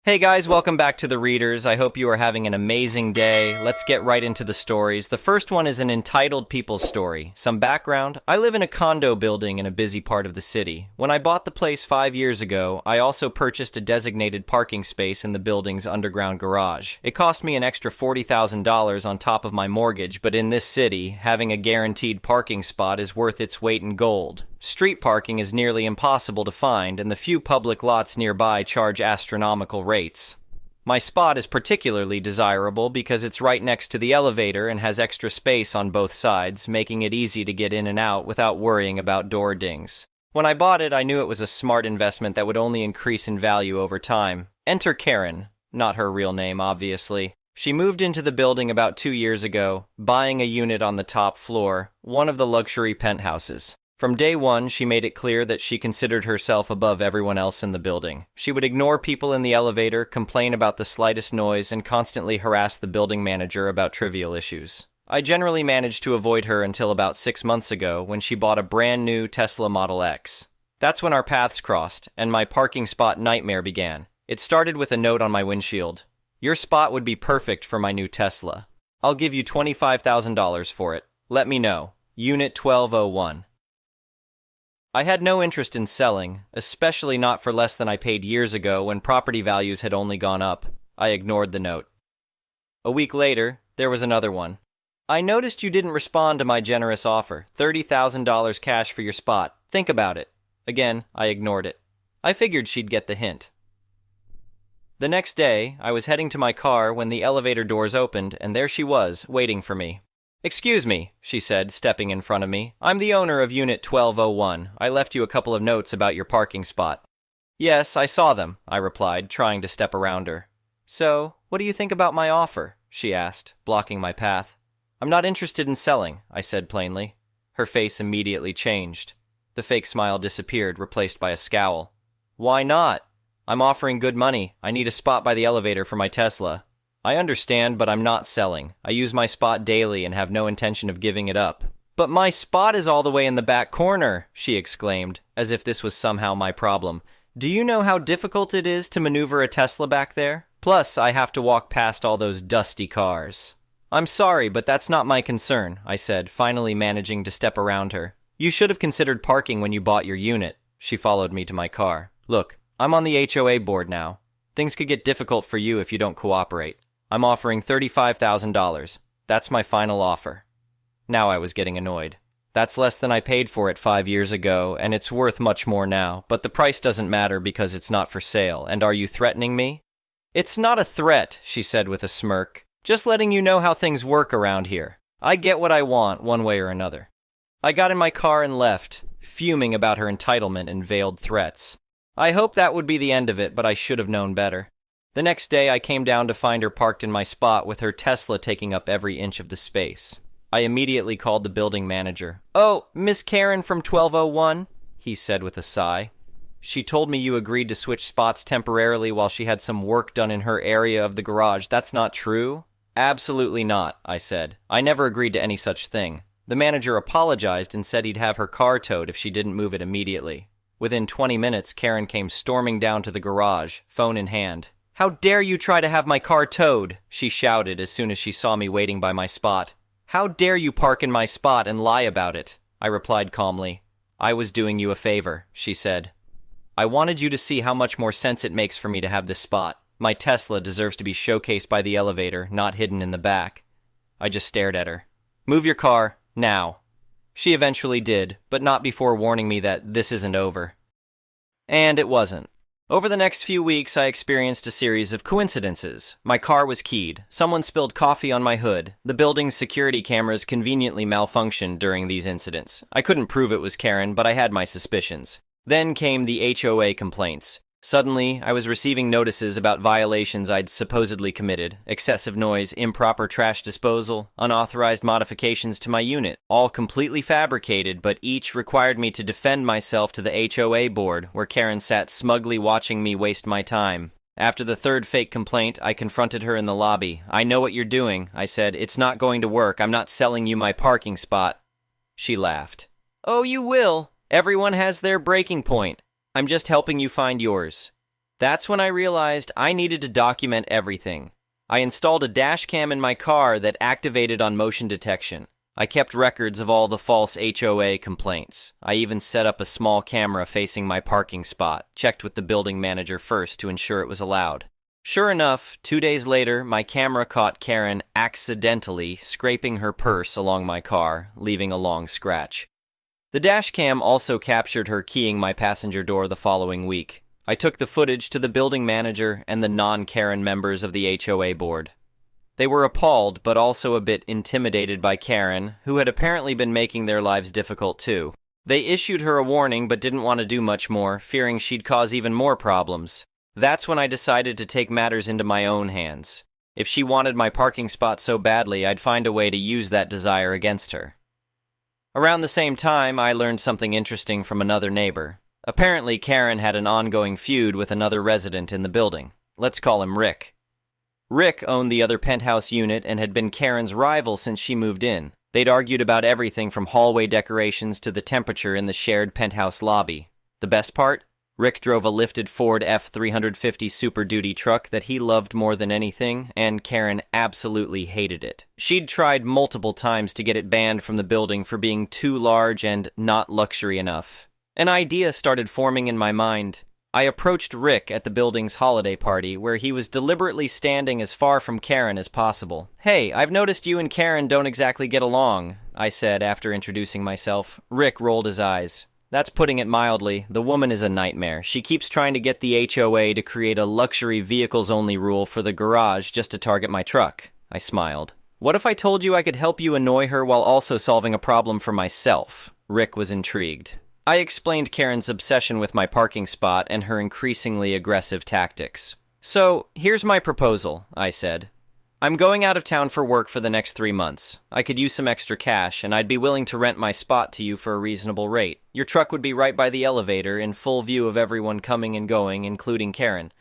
Hey guys, welcome back to The Readers. I hope you are having an amazing day. Let's get right into the stories. The first one is an entitled people story. Some background: I live in a condo building in a busy part of the city. When I bought the place 5 years ago, I also purchased a designated parking space in the building's underground garage. It cost me an extra $40,000 on top of my mortgage, but in this city, having a guaranteed parking spot is worth its weight in gold. Street parking is nearly impossible to find, and the few public lots nearby charge astronomical rates. My spot is particularly desirable because it's right next to the elevator and has extra space on both sides, making it easy to get in and out without worrying about door dings. When I bought it, I knew it was a smart investment that would only increase in value over time. Enter Karen. Not her real name, obviously. She moved into the building about 2 years ago, buying a unit on the top floor, one of the luxury penthouses. From day one, she made it clear that she considered herself above everyone else in the building. She would ignore people in the elevator, complain about the slightest noise, and constantly harass the building manager about trivial issues. I generally managed to avoid her until about 6 months ago when she bought a brand new Tesla Model X. That's when our paths crossed, and my parking spot nightmare began. It started with a note on my windshield. "Your spot would be perfect for my new Tesla. I'll give you $25,000 for it. Let me know. Unit 1201. I had no interest in selling, especially not for less than I paid years ago when property values had only gone up. I ignored the note. A week later, there was another one. "I noticed you didn't respond to my generous offer. $30,000 cash for your spot. Think about it." Again, I ignored it. I figured she'd get the hint. The next day, I was heading to my car when the elevator doors opened, and there she was, waiting for me. "Excuse me," she said, stepping in front of me. "I'm the owner of Unit 1201. I left you a couple of notes about your parking spot." "Yes, I saw them," I replied, trying to step around her. "So, what do you think about my offer?" she asked, blocking my path. "I'm not interested in selling," I said plainly. Her face immediately changed. The fake smile disappeared, replaced by a scowl. "Why not? I'm offering good money. I need a spot by the elevator for my Tesla." "I understand, but I'm not selling. I use my spot daily and have no intention of giving it up." "But my spot is all the way in the back corner," she exclaimed, as if this was somehow my problem. "Do you know how difficult it is to maneuver a Tesla back there? Plus, I have to walk past all those dusty cars." "I'm sorry, but that's not my concern," I said, finally managing to step around her. "You should have considered parking when you bought your unit." She followed me to my car. "Look, I'm on the HOA board now. Things could get difficult for you if you don't cooperate. I'm offering $35,000. That's my final offer." Now I was getting annoyed. "That's less than I paid for it 5 years ago, and it's worth much more now, but the price doesn't matter because it's not for sale, and are you threatening me?" "It's not a threat," she said with a smirk. "Just letting you know how things work around here. I get what I want, one way or another." I got in my car and left, fuming about her entitlement and veiled threats. I hoped that would be the end of it, but I should have known better. The next day, I came down to find her parked in my spot with her Tesla taking up every inch of the space. I immediately called the building manager. "Oh, Miss Karen from 1201? He said with a sigh. "She told me you agreed to switch spots temporarily while she had some work done in her area of the garage. That's not true?" "Absolutely not," I said. "I never agreed to any such thing." The manager apologized and said he'd have her car towed if she didn't move it immediately. Within 20 minutes, Karen came storming down to the garage, phone in hand. "How dare you try to have my car towed?" she shouted as soon as she saw me waiting by my spot. "How dare you park in my spot and lie about it?" I replied calmly. "I was doing you a favor," she said. "I wanted you to see how much more sense it makes for me to have this spot. My Tesla deserves to be showcased by the elevator, not hidden in the back." I just stared at her. "Move your car, now." She eventually did, but not before warning me that this isn't over. And it wasn't. Over the next few weeks, I experienced a series of coincidences. My car was keyed. Someone spilled coffee on my hood. The building's security cameras conveniently malfunctioned during these incidents. I couldn't prove it was Karen, but I had my suspicions. Then came the HOA complaints. Suddenly, I was receiving notices about violations I'd supposedly committed: excessive noise, improper trash disposal, unauthorized modifications to my unit, all completely fabricated, but each required me to defend myself to the HOA board, where Karen sat smugly watching me waste my time. After the third fake complaint, I confronted her in the lobby. "I know what you're doing," I said. "It's not going to work. I'm not selling you my parking spot." She laughed. "Oh, you will. Everyone has their breaking point. I'm just helping you find yours." That's when I realized I needed to document everything. I installed a dash cam in my car that activated on motion detection. I kept records of all the false HOA complaints. I even set up a small camera facing my parking spot, checked with the building manager first to ensure it was allowed. Sure enough, 2 days later, my camera caught Karen accidentally scraping her purse along my car, leaving a long scratch. The dash cam also captured her keying my passenger door the following week. I took the footage to the building manager and the non-Karen members of the HOA board. They were appalled, but also a bit intimidated by Karen, who had apparently been making their lives difficult too. They issued her a warning but didn't want to do much more, fearing she'd cause even more problems. That's when I decided to take matters into my own hands. If she wanted my parking spot so badly, I'd find a way to use that desire against her. Around the same time, I learned something interesting from another neighbor. Apparently, Karen had an ongoing feud with another resident in the building. Let's call him Rick. Rick owned the other penthouse unit and had been Karen's rival since she moved in. They'd argued about everything from hallway decorations to the temperature in the shared penthouse lobby. The best part? Rick drove a lifted Ford F-350 Super Duty truck that he loved more than anything, and Karen absolutely hated it. She'd tried multiple times to get it banned from the building for being too large and not luxury enough. An idea started forming in my mind. I approached Rick at the building's holiday party, where he was deliberately standing as far from Karen as possible. "Hey, I've noticed you and Karen don't exactly get along," I said after introducing myself. Rick rolled his eyes. "That's putting it mildly. The woman is a nightmare. She keeps trying to get the HOA to create a luxury vehicles-only rule for the garage just to target my truck." I smiled. "What if I told you I could help you annoy her while also solving a problem for myself?" Rick was intrigued. I explained Karen's obsession with my parking spot and her increasingly aggressive tactics. "So, here's my proposal," I said. "I'm going out of town for work for the next 3 months. I could use some extra cash, and I'd be willing to rent my spot to you for a reasonable rate. Your truck would be right by the elevator, in full view of everyone coming and going, including Karen."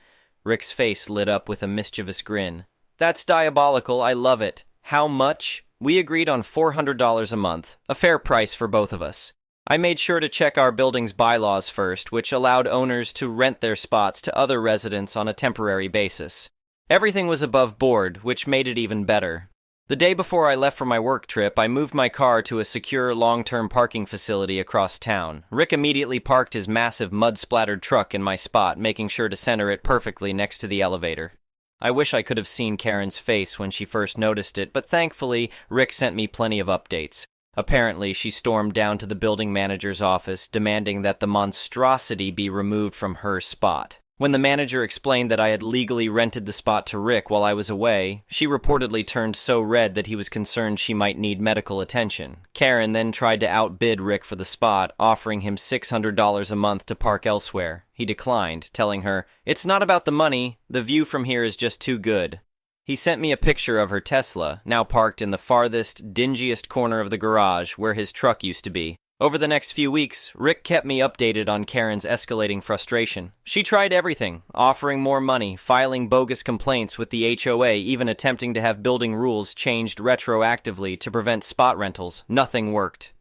Rick's face lit up with a mischievous grin. "That's diabolical. I love it. How much?" We agreed on $400 a month, a fair price for both of us. I made sure to check our building's bylaws first, which allowed owners to rent their spots to other residents on a temporary basis. Everything was above board, which made it even better. The day before I left for my work trip, I moved my car to a secure long-term parking facility across town. Rick immediately parked his massive mud-splattered truck in my spot, making sure to center it perfectly next to the elevator. I wish I could have seen Karen's face when she first noticed it, but thankfully, Rick sent me plenty of updates. Apparently, she stormed down to the building manager's office, demanding that the monstrosity be removed from her spot. When the manager explained that I had legally rented the spot to Rick while I was away, she reportedly turned so red that he was concerned she might need medical attention. Karen then tried to outbid Rick for the spot, offering him $600 a month to park elsewhere. He declined, telling her, "It's not about the money, the view from here is just too good." He sent me a picture of her Tesla, now parked in the farthest, dingiest corner of the garage where his truck used to be. Over the next few weeks, Rick kept me updated on Karen's escalating frustration. She tried everything, offering more money, filing bogus complaints with the HOA, even attempting to have building rules changed retroactively to prevent spot rentals. Nothing worked.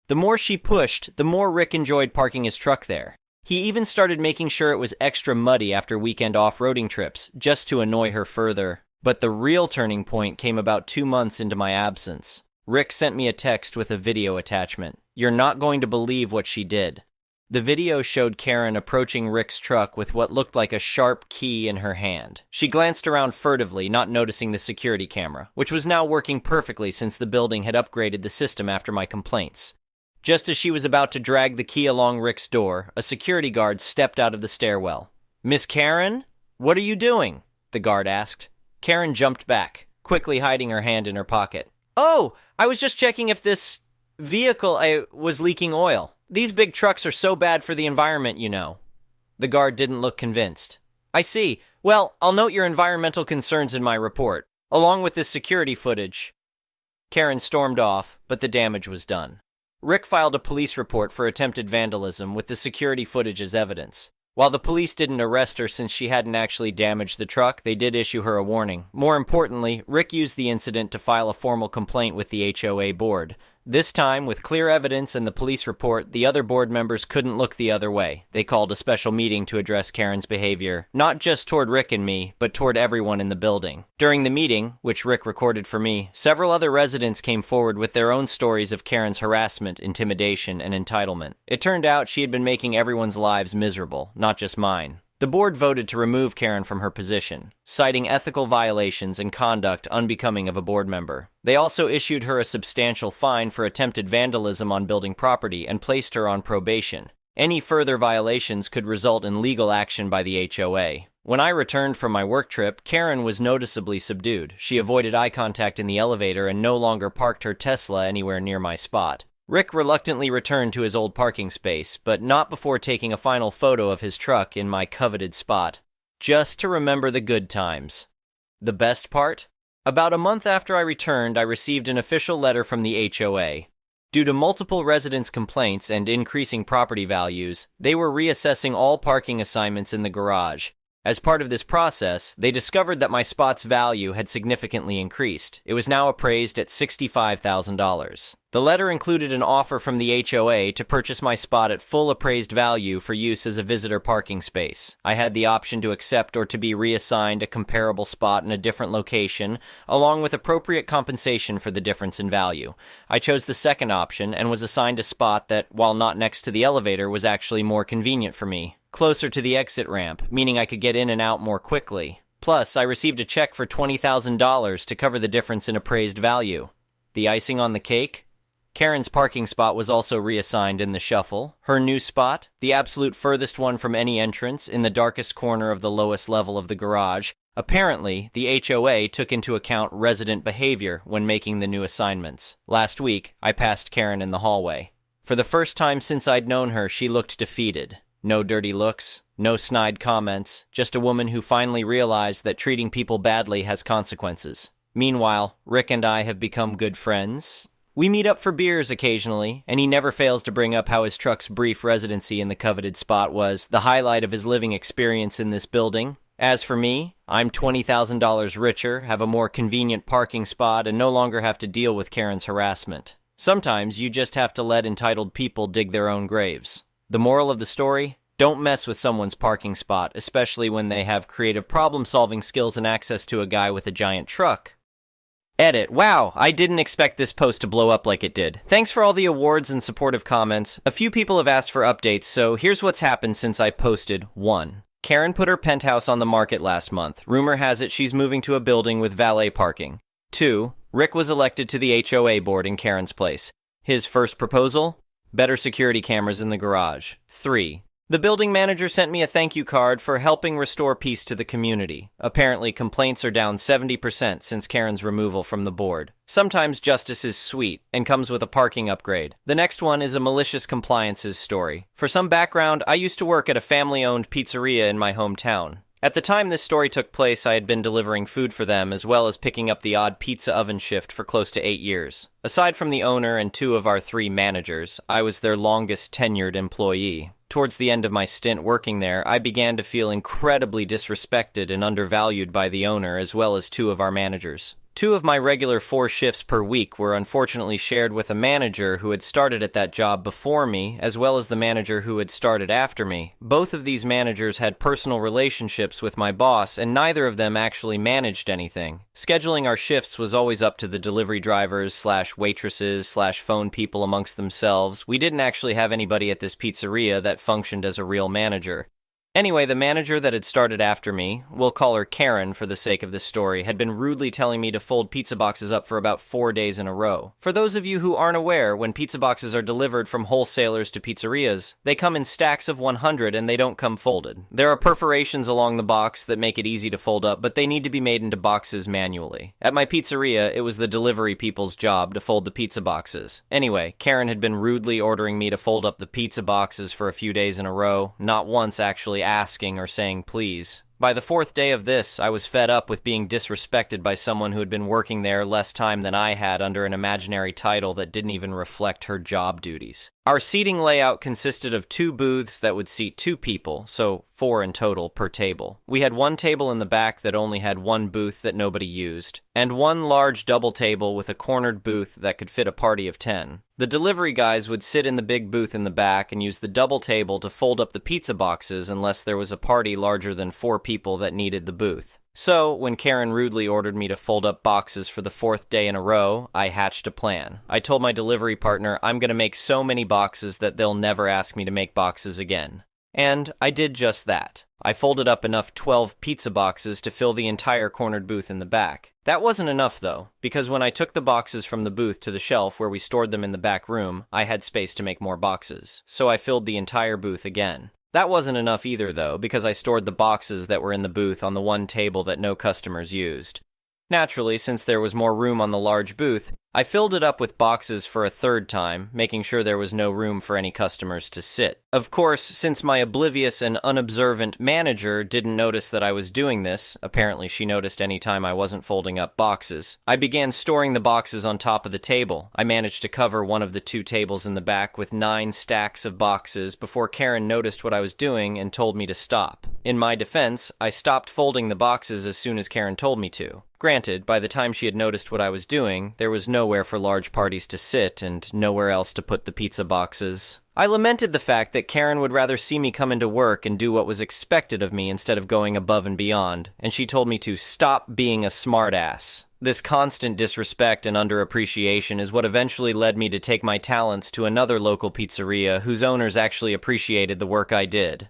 The more she pushed, the more Rick enjoyed parking his truck there. He even started making sure it was extra muddy after weekend off-roading trips, just to annoy her further. But the real turning point came about 2 months into my absence. Rick sent me a text with a video attachment. "You're not going to believe what she did." The video showed Karen approaching Rick's truck with what looked like a sharp key in her hand. She glanced around furtively, not noticing the security camera, which was now working perfectly since the building had upgraded the system after my complaints. Just as she was about to drag the key along Rick's door, a security guard stepped out of the stairwell. "Miss Karen? What are you doing?" the guard asked. Karen jumped back, quickly hiding her hand in her pocket. "Oh, I was just checking if this vehicle was leaking oil. These big trucks are so bad for the environment, you know." The guard didn't look convinced. "I see. Well, I'll note your environmental concerns in my report, along with this security footage." Karen stormed off, but the damage was done. Rick filed a police report for attempted vandalism with the security footage as evidence. While the police didn't arrest her since she hadn't actually damaged the truck, they did issue her a warning. More importantly, Rick used the incident to file a formal complaint with the HOA board. This time, with clear evidence and the police report, the other board members couldn't look the other way. They called a special meeting to address Karen's behavior, not just toward Rick and me, but toward everyone in the building. During the meeting, which Rick recorded for me, several other residents came forward with their own stories of Karen's harassment, intimidation, and entitlement. It turned out she had been making everyone's lives miserable, not just mine. The board voted to remove Karen from her position, citing ethical violations and conduct unbecoming of a board member. They also issued her a substantial fine for attempted vandalism on building property and placed her on probation. Any further violations could result in legal action by the HOA. When I returned from my work trip, Karen was noticeably subdued. She avoided eye contact in the elevator and no longer parked her Tesla anywhere near my spot. Rick reluctantly returned to his old parking space, but not before taking a final photo of his truck in my coveted spot. Just to remember the good times. The best part? About a month after I returned, I received an official letter from the HOA. Due to multiple residents' complaints and increasing property values, they were reassessing all parking assignments in the garage. As part of this process, they discovered that my spot's value had significantly increased. It was now appraised at $65,000. The letter included an offer from the HOA to purchase my spot at full appraised value for use as a visitor parking space. I had the option to accept or to be reassigned a comparable spot in a different location, along with appropriate compensation for the difference in value. I chose the second option and was assigned a spot that, while not next to the elevator, was actually more convenient for me. Closer to the exit ramp, meaning I could get in and out more quickly. Plus, I received a check for $20,000 to cover the difference in appraised value. The icing on the cake? Karen's parking spot was also reassigned in the shuffle. Her new spot, the absolute furthest one from any entrance, in the darkest corner of the lowest level of the garage. Apparently, the HOA took into account resident behavior when making the new assignments. Last week, I passed Karen in the hallway. For the first time since I'd known her, she looked defeated. No dirty looks, no snide comments, just a woman who finally realized that treating people badly has consequences. Meanwhile, Rick and I have become good friends. We meet up for beers occasionally, and he never fails to bring up how his truck's brief residency in the coveted spot was the highlight of his living experience in this building. As for me, I'm $20,000 richer, have a more convenient parking spot, and no longer have to deal with Karen's harassment. Sometimes you just have to let entitled people dig their own graves. The moral of the story? Don't mess with someone's parking spot, especially when they have creative problem-solving skills and access to a guy with a giant truck. Edit. Wow, I didn't expect this post to blow up like it did. Thanks for all the awards and supportive comments. A few people have asked for updates, so here's what's happened since I posted. 1. Karen put her penthouse on the market last month. Rumor has it she's moving to a building with valet parking. 2. Rick was elected to the HOA board in Karen's place. His first proposal? Better security cameras in the garage. 3. The building manager sent me a thank you card for helping restore peace to the community. Apparently, complaints are down 70% since Karen's removal from the board. Sometimes justice is sweet and comes with a parking upgrade. The next one is a malicious compliances story. For some background, I used to work at a family-owned pizzeria in my hometown. At the time this story took place, I had been delivering food for them as well as picking up the odd pizza oven shift for close to 8 years. Aside from the owner and 2 of our 3 managers, I was their longest tenured employee. Towards the end of my stint working there, I began to feel incredibly disrespected and undervalued by the owner as well as 2 of our managers. 2 of my regular 4 shifts per week were unfortunately shared with a manager who had started at that job before me, as well as the manager who had started after me. Both of these managers had personal relationships with my boss, and neither of them actually managed anything. Scheduling our shifts was always up to the delivery drivers / waitresses / phone people amongst themselves. We didn't actually have anybody at this pizzeria that functioned as a real manager. Anyway, the manager that had started after me, we'll call her Karen for the sake of this story, had been rudely telling me to fold pizza boxes up for about 4 days in a row. For those of you who aren't aware, when pizza boxes are delivered from wholesalers to pizzerias, they come in stacks of 100 and they don't come folded. There are perforations along the box that make it easy to fold up, but they need to be made into boxes manually. At my pizzeria, it was the delivery people's job to fold the pizza boxes. Anyway, Karen had been rudely ordering me to fold up the pizza boxes for a few days in a row, not once actually asking or saying please. By the 4th day of this, I was fed up with being disrespected by someone who had been working there less time than I had under an imaginary title that didn't even reflect her job duties. Our seating layout consisted of 2 booths that would seat 2 people, so 4 in total per table. We had one table in the back that only had one booth that nobody used, and one large double table with a cornered booth that could fit a party of 10. The delivery guys would sit in the big booth in the back and use the double table to fold up the pizza boxes unless there was a party larger than 4 people that needed the booth. So, when Karen rudely ordered me to fold up boxes for the 4th day in a row, I hatched a plan. I told my delivery partner I'm going to make so many boxes that they'll never ask me to make boxes again. And I did just that. I folded up enough 12 pizza boxes to fill the entire cornered booth in the back. That wasn't enough though, because when I took the boxes from the booth to the shelf where we stored them in the back room, I had space to make more boxes. So I filled the entire booth again. That wasn't enough either though, because I stored the boxes that were in the booth on the one table that no customers used. Naturally, since there was more room on the large booth, I filled it up with boxes for a 3rd time, making sure there was no room for any customers to sit. Of course, since my oblivious and unobservant manager didn't notice that I was doing this, apparently she noticed any time I wasn't folding up boxes, I began storing the boxes on top of the table. I managed to cover one of the 2 tables in the back with 9 stacks of boxes before Karen noticed what I was doing and told me to stop. In my defense, I stopped folding the boxes as soon as Karen told me to. Granted, by the time she had noticed what I was doing, there was nowhere for large parties to sit and nowhere else to put the pizza boxes. I lamented the fact that Karen would rather see me come into work and do what was expected of me instead of going above and beyond, and she told me to stop being a smartass. This constant disrespect and underappreciation is what eventually led me to take my talents to another local pizzeria whose owners actually appreciated the work I did.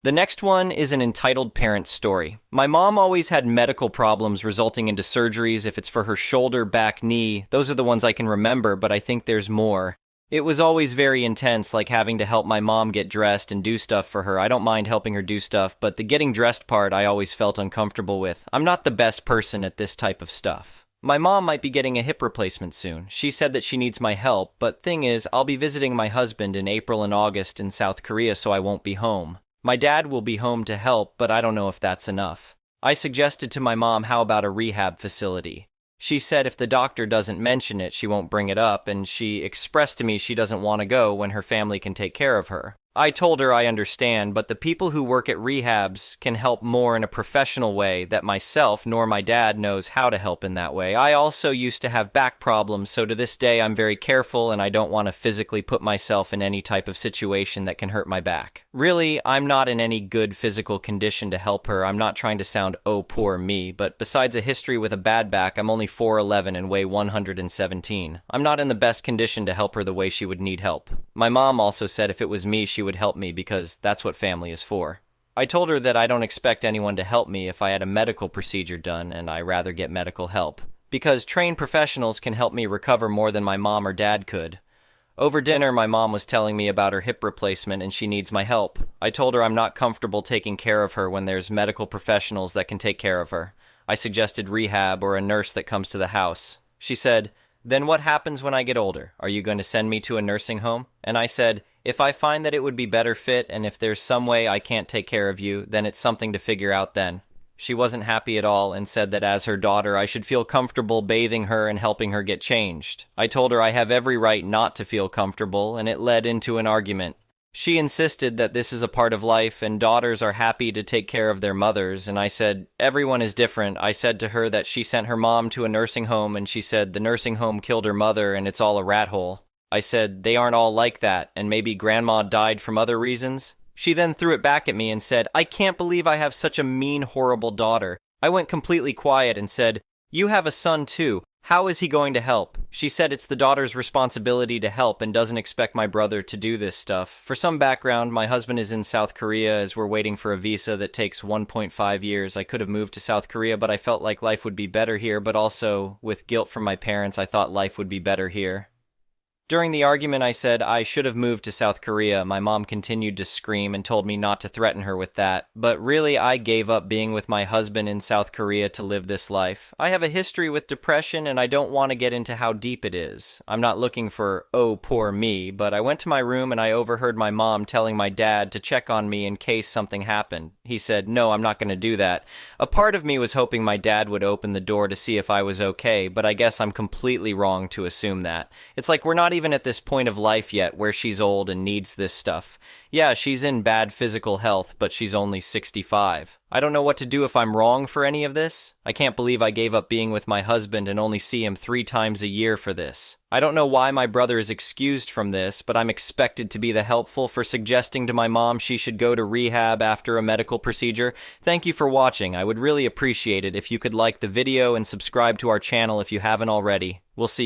The next one is an entitled parent story. My mom always had medical problems resulting into surgeries if it's for her shoulder, back, knee. Those are the ones I can remember, but I think there's more. It was always very intense, like having to help my mom get dressed and do stuff for her. I don't mind helping her do stuff, but the getting dressed part I always felt uncomfortable with. I'm not the best person at this type of stuff. My mom might be getting a hip replacement soon. She said that she needs my help, but thing is, I'll be visiting my husband in April and August in South Korea, so I won't be home. My dad will be home to help, but I don't know if that's enough. I suggested to my mom how about a rehab facility. She said if the doctor doesn't mention it, she won't bring it up, and she expressed to me she doesn't want to go when her family can take care of her. I told her I understand, but the people who work at rehabs can help more in a professional way that myself nor my dad knows how to help in that way. I also used to have back problems, so to this day I'm very careful and I don't want to physically put myself in any type of situation that can hurt my back. Really, I'm not in any good physical condition to help her. I'm not trying to sound oh poor me, but besides a history with a bad back, I'm only 4'11" and weigh 117. I'm not in the best condition to help her the way she would need help. My mom also said if it was me, she would help me because that's what family is for. I told her that I don't expect anyone to help me if I had a medical procedure done and I rather get medical help, because trained professionals can help me recover more than my mom or dad could. Over dinner, my mom was telling me about her hip replacement and she needs my help. I told her I'm not comfortable taking care of her when there's medical professionals that can take care of her. I suggested rehab or a nurse that comes to the house. She said, "Then what happens when I get older? Are you going to send me to a nursing home?" And I said, "If I find that it would be better fit and if there's some way I can't take care of you, then it's something to figure out then." She wasn't happy at all and said that as her daughter, I should feel comfortable bathing her and helping her get changed. I told her I have every right not to feel comfortable, and it led into an argument. She insisted that this is a part of life and daughters are happy to take care of their mothers, and I said, everyone is different. I said to her that she sent her mom to a nursing home and she said the nursing home killed her mother and it's all a rat hole. I said, they aren't all like that, and maybe grandma died from other reasons. She then threw it back at me and said, I can't believe I have such a mean, horrible daughter. I went completely quiet and said, you have a son too. How is he going to help? She said it's the daughter's responsibility to help and doesn't expect my brother to do this stuff. For some background, my husband is in South Korea as we're waiting for a visa that takes 1.5 years. I could have moved to South Korea, but I felt like life would be better here, but also, with guilt from my parents, I thought life would be better here. During the argument, I said I should have moved to South Korea. My mom continued to scream and told me not to threaten her with that. But really, I gave up being with my husband in South Korea to live this life. I have a history with depression, and I don't want to get into how deep it is. I'm not looking for, oh, poor me, but I went to my room and I overheard my mom telling my dad to check on me in case something happened. He said, no, I'm not going to do that. A part of me was hoping my dad would open the door to see if I was okay, but I guess I'm completely wrong to assume that. It's like we're not even at this point of life yet where she's old and needs this stuff. Yeah, she's in bad physical health, but she's only 65. I don't know what to do if I'm wrong for any of this. I can't believe I gave up being with my husband and only see him 3 times a year for this. I don't know why my brother is excused from this, but I'm expected to be the helpful for suggesting to my mom she should go to rehab after a medical procedure. Thank you for watching. I would really appreciate it if you could like the video and subscribe to our channel if you haven't already. We'll see you.